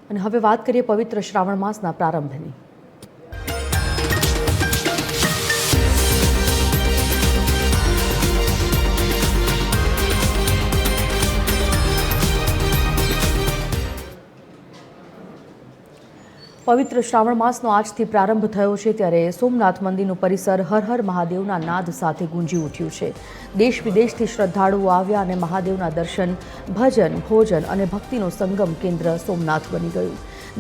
અને હવે વાત કરીએ પવિત્ર શ્રાવણ માસના પ્રારંભની। પવિત્ર શ્રાવણ માસનો આજથી પ્રારંભ થયો છે, ત્યારે સોમનાથ મંદિરનું પરિસર હર હર મહાદેવના નાદ સાથે ગુંજી ઉઠ્યું છે। દેશ વિદેશથી શ્રદ્ધાળુઓ આવ્યા અને મહાદેવના દર્શન, ભજન, ભોજન અને ભક્તિનો સંગમ કેન્દ્ર સોમનાથ બની ગયું।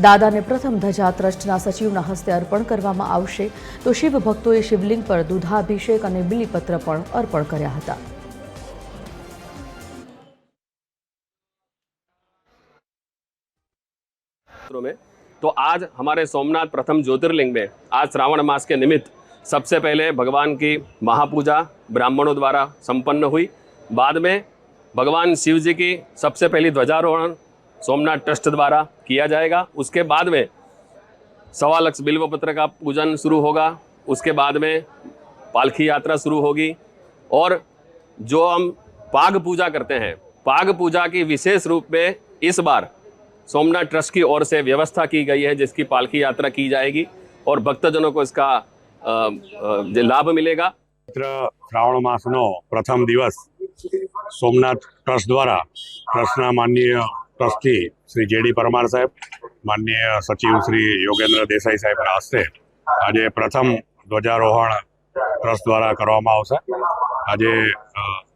દાદાને પ્રથમ ધજા ટ્રસ્ટના સચિવના હસ્તે અર્પણ કરવામાં આવશે, તો શિવ ભક્તોએ શિવલિંગ પર દૂધાભિષેક અને બીલીપત્ર પણ અર્પણ કર્યા હતા। तो आज हमारे सोमनाथ प्रथम ज्योतिर्लिंग में आज श्रावण मास के निमित्त सबसे पहले भगवान की महापूजा ब्राह्मणों द्वारा संपन्न हुई। बाद में भगवान शिव जी की सबसे पहली ध्वजारोहण सोमनाथ ट्रस्ट द्वारा किया जाएगा। उसके बाद में 1.25 लाख बिल्वपत्र का पूजन शुरू होगा। उसके बाद में पालकी यात्रा शुरू होगी और जो हम पाग पूजा करते हैं, पाग पूजा की विशेष रूप में इस बार सोमनाथ ट्रस्ट की ओर से व्यवस्था की गई है, जिसकी पालकी यात्रा की जाएगी और भक्तजनों को इसका लाभ मिलेगा। श्रावण मासनो प्रथम दिवस सोमनाथ ट्रस्ट द्वारा ट्रस्टना माननीय ट्रस्टी श्री जेडी परमार साहेब, माननीय सचिव श्री योगेन्द्र देसाई साहेब हस्ते आज प्रथम ध्वजारोहण ट्रस्ट द्वारा करवामां आवशे। आज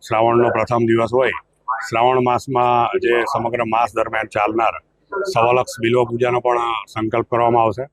श्रावणनो प्रथम दिवस होय, श्रावण मास में जे समग्र मास दरमियान चालनार 1.25 लाख बिल्व पूजानो पण संकल्प करवामां आवशे।